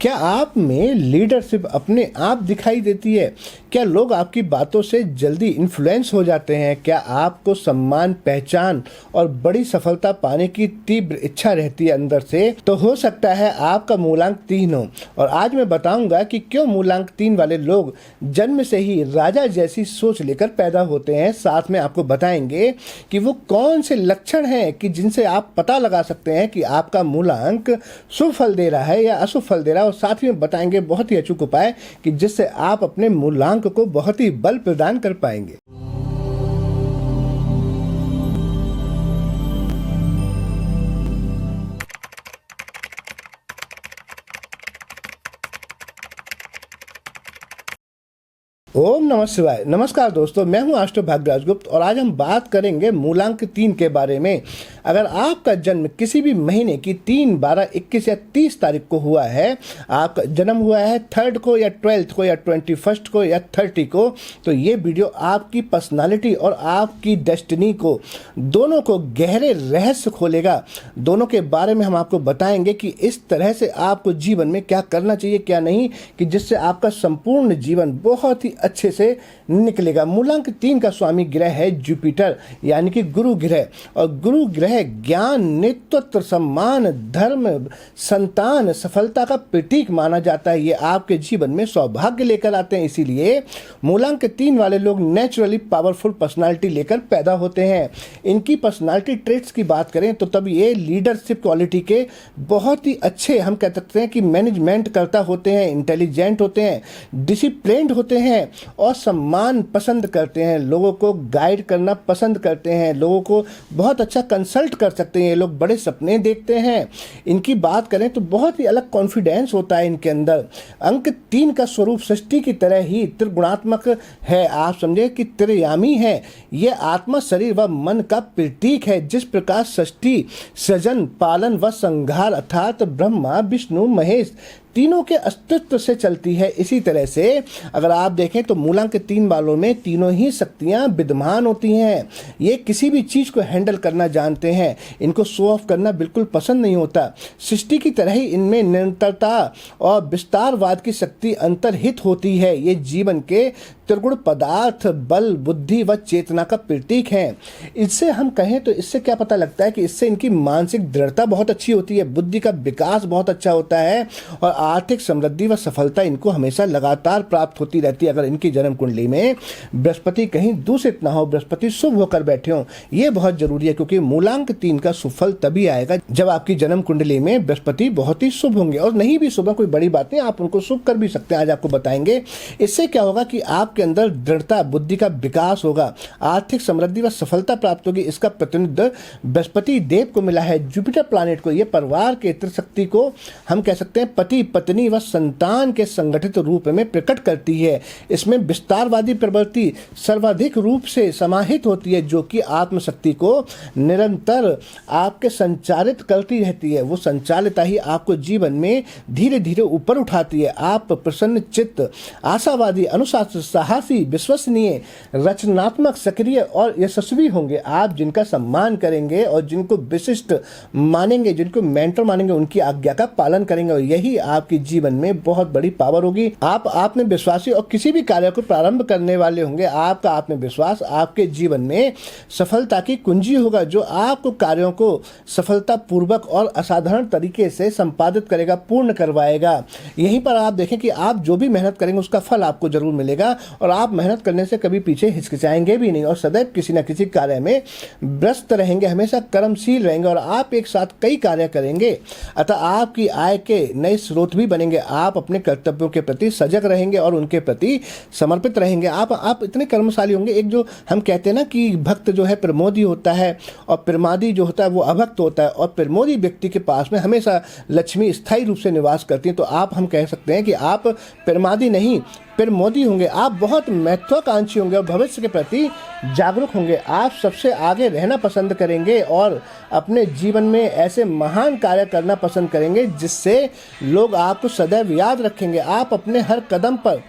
क्या आप में लीडरशिप अपने आप दिखाई देती है? क्या लोग आपकी बातों से जल्दी इन्फ्लुएंस हो जाते हैं? क्या आपको सम्मान, पहचान और बड़ी सफलता पाने की तीव्र इच्छा रहती है अंदर से? तो हो सकता है आपका मूलांक 3 हो। और आज मैं बताऊंगा कि क्यों मूलांक 3 वाले लोग जन्म से ही राजा जैसी सोच लेकर पैदा होते हैं। साथ में आपको बताएंगे कि वो कौन से लक्षण हैं कि जिनसे आप पता लगा सकते हैं कि आपका मूलांक शुभ फल दे रहा है या अशुभ फल दे रहा है। और साथ ही में बताएंगे बहुत ही अचूक उपाय कि जिससे आप अपने मूलांक को बहुत ही बल प्रदान कर पाएंगे। ओम नमः शिवाय। नमस्कार दोस्तों, मैं हूं आष्टो भाग्यराज गुप्त और आज हम बात करेंगे मूलांक 3 के बारे में। अगर आपका जन्म किसी भी महीने की 3, 12, 21 या 30 तारीख को हुआ है, आपका जन्म हुआ है 3rd को या 12th को या 21st को या 30 को, तो ये वीडियो आपकी पर्सनालिटी और आपकी डेस्टिनी को दोनों को गहरे रहस्य खोलेगा। दोनों के बारे में हम आपको बताएंगे कि इस तरह से आपको जीवन में क्या करना चाहिए, क्या नहीं, कि जिससे आपका संपूर्ण जीवन बहुत ही अच्छे से निकलेगा। मूलांक 3 का स्वामी ग्रह है जुपिटर, यानी कि गुरु ग्रह। और गुरु ग्रह ज्ञान, नेतृत्व, सम्मान, धर्म, संतान, सफलता का प्रतीक माना जाता है। ये आपके जीवन में सौभाग्य लेकर आते हैं। इसीलिए मूलांक 3 वाले लोग नेचुरली पावरफुल पर्सनालिटी लेकर पैदा होते हैं। इनकी पर्सनालिटी ट्रेट्स की बात करें तो तब ये लीडरशिप क्वालिटी के बहुत ही अच्छे, हम कह सकते हैं कि मैनेजमेंट करता होते हैं, इंटेलिजेंट होते हैं, डिसिप्लिन्ड होते हैं और सम्मान पसंद करते हैं। लोगों को गाइड करना पसंद करते हैं, लोगों को बहुत अच्छा कंसल्ट कर सकते हैं। ये लोग बड़े सपने देखते हैं। इनकी बात करें तो बहुत ही अलग कॉन्फिडेंस होता है इनके अंदर। अंक 3 का स्वरूप सृष्टि की तरह ही त्रिगुणात्मक है। आप समझे कि त्रियामी है। ये आत्मा, शरीर व मन का प्रतीक है। जिस प्रकार सृष्टि, सृजन, पालन व संहार अर्थात ब्रह्मा, विष्णु, महेश तीनों के अस्तित्व से चलती है, इसी तरह से अगर आप देखें तो मूलांक 3 वालों में तीनों ही शक्तियां विद्यमान होती हैं। ये किसी भी चीज़ को हैंडल करना जानते हैं। इनको शो ऑफ करना बिल्कुल पसंद नहीं होता। सृष्टि की तरह ही इनमें निरंतरता और विस्तारवाद की शक्ति अंतर्हित होती है। ये जीवन के त्रिगुण पदार्थ, बल, बुद्धि व चेतना का प्रतीक है। इससे हम कहें तो इससे क्या पता लगता है कि इससे इनकी मानसिक दृढ़ता बहुत अच्छी होती है, बुद्धि का विकास बहुत अच्छा होता है और आर्थिक समृद्धि व सफलता इनको हमेशा लगातार प्राप्त होती रहती है। अगर इनकी जन्म कुंडली में बृहस्पति कहीं दूषित ना हो, बृहस्पति शुभ होकर बैठे हों, ये बहुत जरूरी है। क्योंकि मूलांक 3 का शुभ फल तभी आएगा जब आपकी जन्म कुंडली में बृहस्पति बहुत ही शुभ होंगे। और नहीं भी शुभ, कोई बड़ी बात नहीं, आप उनको शुभ कर भी सकते हैं। आज आपको बताएंगे इससे क्या होगा कि आपके अंदर दृढ़ता, बुद्धि का विकास होगा, आर्थिक समृद्धि व सफलता प्राप्त होगी। इसका प्रतिनिधित्व बृहस्पति देव को मिला है, जुपिटर प्लैनेट को। यह परिवार के त्रिशक्ति को हम कह सकते हैं पति, पत्नी व संतान के संगठित रूप में प्रकट करती है। इसमें विस्तारवादी प्रवृत्ति सर्वाधिक रूप से समाहित होती है, जो कि आत्मशक्ति को निरंतर आपके संचालित करती रहती है। वो संचालिता ही आपको जीवन में धीरे धीरे ऊपर उठाती है। आप प्रसन्न चित्त, आशावादी, अनुशासित, साहसी, विश्वसनीय, रचनात्मक, सक्रिय और यशस्वी होंगे। आप जिनका सम्मान करेंगे और जिनको विशिष्ट मानेंगे, जिनको मेंटर मानेंगे, उनकी आज्ञा का पालन करेंगे। और यही आपके जीवन में बहुत बड़ी पावर होगी। आप आत्मविश्वासी और किसी भी कार्य को प्रारंभ करने वाले होंगे। आपका आत्मविश्वास आपके जीवन में सफलता की कुंजी होगा, जो आपको कार्यों को सफलतापूर्वक और असाधारण तरीके से संपादित करेगा, पूर्ण करवाएगा। यहीं पर आप देखें कि आप जो भी मेहनत करेंगे उसका फल आपको जरूर मिलेगा और आप मेहनत करने से कभी पीछे हिचकिचाएंगे भी नहीं और सदैव किसी न किसी कार्य में व्यस्त रहेंगे, हमेशा कर्मशील रहेंगे और आप एक साथ कई कार्य करेंगे। अतः आपकी आय के नए स्रोत भी बनेंगे। आप अपने कर्तव्यों के प्रति सजग रहेंगे और उनके प्रति समर्पित रहेंगे। आप इतने कर्मशाली होंगे। एक जो हम कहते हैं ना कि भक्त जो है प्रमोदी होता है और प्रमादी जो होता है वो अभक्त होता है। और प्रमोदी व्यक्ति के पास में हमेशा लक्ष्मी स्थायी रूप से निवास करती है। तो आप हम कह सकते हैं कि आप प्रमादी नहीं, प्रमोदी होंगे। आप बहुत महत्वाकांक्षी होंगे और भविष्य के प्रति जागरूक होंगे। आप सबसे आगे रहना पसंद करेंगे और अपने जीवन में ऐसे महान कार्य करना पसंद करेंगे जिससे लोग आपको सदैव याद रखेंगे। आप अपने हर कदम पर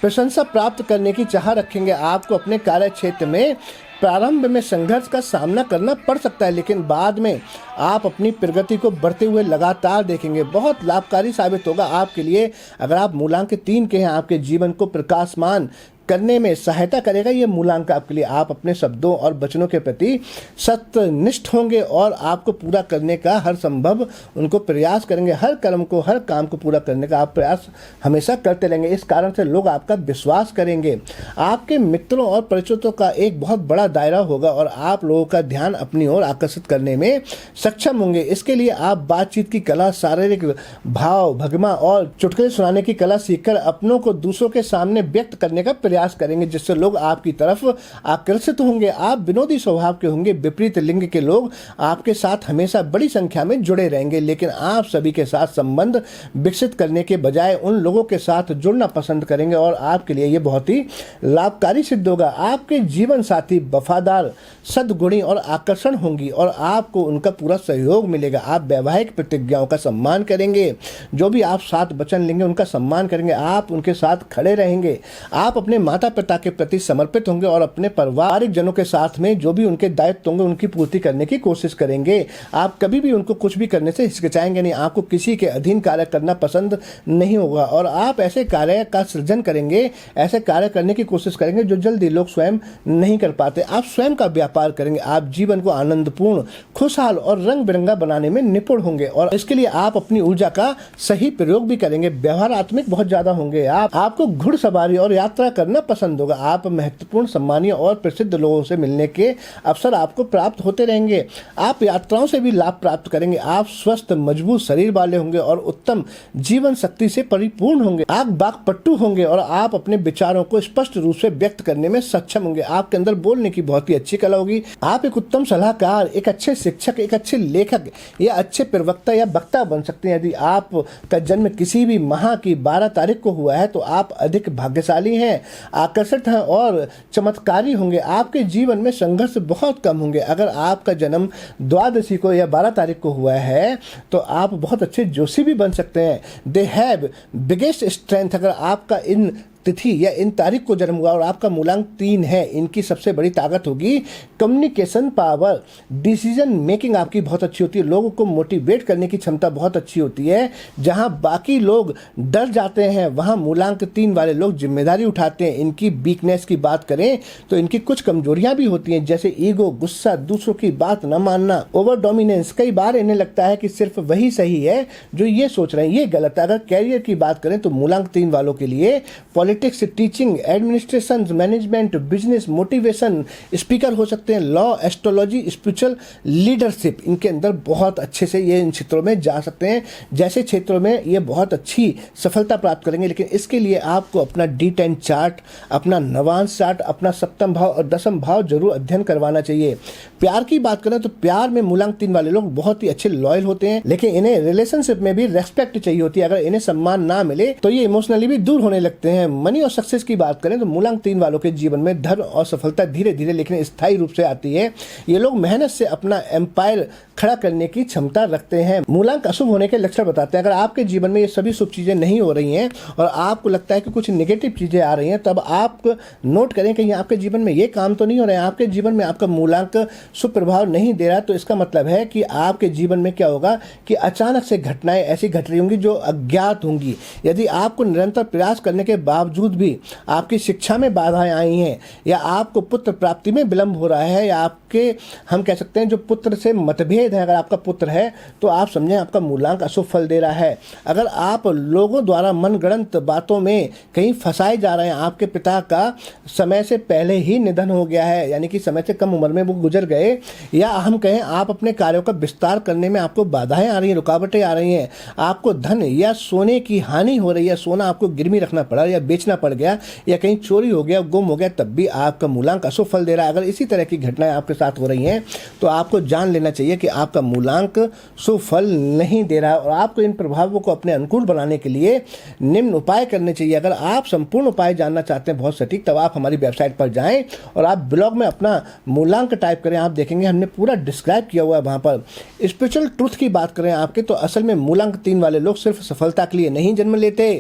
प्रशंसा प्राप्त करने की चाह रखेंगे। आपको अपने कार्य क्षेत्र में प्रारंभ में संघर्ष का सामना करना पड़ सकता है, लेकिन बाद में आप अपनी प्रगति को बढ़ते हुए लगातार देखेंगे। बहुत लाभकारी साबित होगा आपके लिए। अगर आप मूलांक 3 के हैं, आपके जीवन को प्रकाशमान करने में सहायता करेगा ये मूलांक आपके लिए। आप अपने शब्दों और वचनों के प्रति सत्यनिष्ठ होंगे और आपको पूरा करने का हर संभव उनको प्रयास करेंगे। हर काम को पूरा करने का आप प्रयास हमेशा करते रहेंगे। इस कारण से लोग आपका विश्वास करेंगे। आपके मित्रों और परिचितों का एक बहुत बड़ा दायरा होगा और आप लोगों का ध्यान अपनी ओर आकर्षित करने में सक्षम होंगे। इसके लिए आप बातचीत की कला, शारीरिक भाव भंगिमा और चुटकुले सुनाने की कला सीखकर अपनों को दूसरों के सामने व्यक्त करने का प्रयास करेंगे, जिससे लोग आपकी तरफ आकर्षित होंगे। आप विनोदी स्वभाव के होंगे। विपरीत लिंग के लोग आपके साथ हमेशा बड़ी संख्या में जुड़े रहेंगे, लेकिन आप सभी के साथ संबंध विकसित करने के बजाय उन लोगों के साथ जुड़ना पसंद करेंगे और आपके लिए ये बहुत ही लाभकारी सिद्ध होगा। आपके जीवन साथी वफादार, सद्गुणी और आकर्षण होंगी और आपको उनका पूरा सहयोग मिलेगा। आप वैवाहिक प्रतिज्ञाओं का सम्मान करेंगे। जो भी आप साथ वचन लेंगे उनका सम्मान करेंगे। आप उनके साथ खड़े रहेंगे। आप अपने माता पिता के प्रति समर्पित होंगे और अपने पारिवारिक जनों के साथ में जो भी उनके दायित्व होंगे उनकी पूर्ति करने की कोशिश करेंगे। आप कभी भी उनको कुछ भी करने से हिचकिचाएंगे नहीं। आपको किसी के अधीन कार्य करना पसंद नहीं होगा और आप ऐसे कार्य का सृजन करेंगे, ऐसे कार्य करने की कोशिश करेंगे जो जल्दी लोग स्वयं नहीं कर पाते। आप स्वयं का व्यापार करेंगे। आप जीवन को आनंदपूर्ण, खुशहाल और रंग बिरंगा बनाने में निपुण होंगे और इसके लिए आप अपनी ऊर्जा का सही प्रयोग भी करेंगे। व्यवहारात्मक बहुत ज्यादा होंगे। आपको घुड़सवारी और यात्रा करना पसंद होगा। आप महत्वपूर्ण, सम्मानीय और प्रसिद्ध लोगों से मिलने के अवसर आपको प्राप्त होते रहेंगे। आप यात्राओं से भी लाभ प्राप्त करेंगे। आप स्वस्थ, मजबूत शरीर वाले होंगे और उत्तम जीवन शक्ति से परिपूर्ण होंगे। आप वाक्पटु होंगे और आप अपने विचारों को स्पष्ट रूप से व्यक्त करने में सक्षम होंगे। आपके अंदर बोलने की बहुत ही अच्छी कला होगी। आप एक उत्तम सलाहकार, एक अच्छे शिक्षक, एक अच्छे लेखक या अच्छे प्रवक्ता या वक्ता बन सकते हैं। यदि आपका जन्म किसी भी माह की 12 तारीख को हुआ है तो आप अधिक भाग्यशाली हैं, आकर्षित हैं और चमत्कारी होंगे। आपके जीवन में संघर्ष बहुत कम होंगे। अगर आपका जन्म द्वादशी को या 12 तारीख को हुआ है तो आप बहुत अच्छे जोशी भी बन सकते हैं। They have biggest strength. अगर आपका इन तिथि या इन तारीख को जन्म हुआ और आपका मूलांक 3 है, इनकी सबसे बड़ी ताकत होगी कम्युनिकेशन पावर। डिसीजन मेकिंग आपकी बहुत अच्छी होती है। लोगों को मोटिवेट करने की क्षमता बहुत अच्छी होती है। जहां बाकी लोग डर जाते हैं वहां मूलांक 3 वाले लोग जिम्मेदारी उठाते हैं। इनकी वीकनेस की बात करें तो इनकी कुछ कमजोरियां भी होती हैं, जैसे ईगो, गुस्सा, दूसरों की बात न मानना, ओवर डोमिनेंस। कई बार इन्हें लगता है कि सिर्फ वही सही है जो ये सोच रहे हैं, ये गलत है। अगर कैरियर की बात करें तो मूलांक 3 वालों के लिए politics, teaching, administration, management, business, motivation, speaker हो सकते हैं, लॉ, एस्ट्रोलॉजी, स्पिरिचुअल लीडरशिप, इनके अंदर बहुत अच्छे से ये इन क्षेत्रों में जा सकते हैं। जैसे क्षेत्रों में ये बहुत अच्छी सफलता प्राप्त करेंगे, लेकिन इसके लिए आपको अपना D10 चार्ट, अपना नवांश चार्ट, अपना सप्तम भाव और दसम भाव जरूर अध्ययन करवाना चाहिए। प्यार की बात करें तो प्यार में मूलांक 3 वाले लोग बहुत ही अच्छे लॉयल होते हैं, लेकिन इन्हें रिलेशनशिप में भी रेस्पेक्ट चाहिए होती है। अगर इन्हें सम्मान ना मिले तो ये इमोशनली भी दूर होने लगते हैं। मनी और सक्सेस की बात करें तो मूलांक 3 वालों के जीवन में धन और सफलता धीरे धीरे लेकिन स्थायी रूप से आती है। ये लोग मेहनत से अपना एम्पायर खड़ा करने की क्षमता रखते हैं। मूलांक अशुभ होने के लक्षण बताते हैं। अगर आपके जीवन में ये सभी शुभ चीजें नहीं हो रही हैं और आपको लगता है कि कुछ नेगेटिव चीजें आ रही हैं, तब आप नोट करें कहीं आपके जीवन में ये काम तो नहीं हो रहे हैं। आपके जीवन में आपका मूलांक शुभ प्रभाव नहीं दे रहा, तो इसका मतलब है कि आपके जीवन में क्या होगा कि अचानक से घटनाएं ऐसी घट रही होंगी जो अज्ञात होंगी। यदि आपको निरंतर प्रयास करने के बावजूद भी आपकी शिक्षा में बाधाएं आई हैं या आपको पुत्र प्राप्ति में विलंब हो रहा है या आपके हम कह सकते हैं जो पुत्र से मतभेद है, अगर आपका पुत्र है तो आप समझें आपका मूलांक अशुभ फल दे रहा है। अगर आप लोगों द्वारा मनगढ़ंत बातों में कहीं फंसाए जा रहे हैं, आपके पिता का समय से पहले ही निधन हो गया है, यानी कि समय से कम उम्र में वो गुजर गए, या हम कहें आप अपने कार्यों का विस्तार करने में आपको बाधाएं आ रही हैं, रुकावटें आ रही हैं, आपको धन या सोने की हानि हो रही है, सोना आपको गिरवी रखना पड़ा या बेचना पड़ गया या कहीं चोरी हो गया, गुम हो गया, तब भी आपका मूलांक अशुभ फल दे रहा है। अगर इसी तरह की घटनाएं आपके साथ हो रही हैं तो आपको जान लेना चाहिए कि आपका मूलांक शुभ फल नहीं दे रहा है और आपको इन प्रभावों को अपने अनुकूल बनाने के लिए निम्न उपाय करने चाहिए। अगर आप संपूर्ण उपाय जानना चाहते हैं बहुत सटीक, तब आप हमारी वेबसाइट पर जाएं और आप ब्लॉग में अपना मूलांक टाइप करें। आप देखेंगे हमने पूरा डिस्क्राइब किया हुआ है वहां पर। स्पिरिचुअल ट्रूथ की बात करें आपके, तो असल में मूलांक 3 वाले लोग सिर्फ सफलता के लिए नहीं जन्म लेते,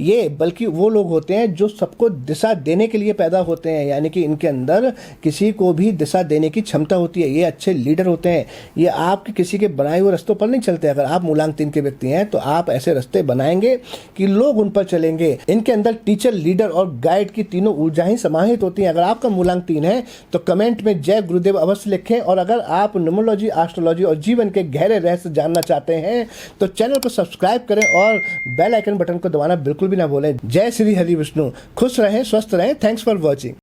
ये बल्कि वो लोग होते होते हैं जो सबको दिशा देने के लिए पैदा होते हैं, यानी कि इनके अंदर किसी को भी दिशा देने की क्षमता होती है। ये अच्छे लीडर होते हैं। ये आपके किसी के बनाए हुए रास्तों पर नहीं चलते। अगर आप मूलांक 3 के व्यक्ति हैं तो आप ऐसे रास्ते बनाएंगे कि लोग उन पर चलेंगे। इनके अंदर टीचर, लीडर और गाइड की तीनों ऊर्जाएं समाहित होती हैं। अगर आपका मूलांक 3 है तो कमेंट में जय गुरुदेव अवश्य लिखें। और अगर आप न्यूमरोलॉजी, एस्ट्रोलॉजी और जीवन के गहरे रहस्य जानना चाहते हैं तो चैनल को सब्सक्राइब करें और बेल आइकन बटन को दबाना बिल्कुल भी ना भूलें। जय श्री हरि विष्णु। खुश रहें, स्वस्थ रहें। Thanks for watching.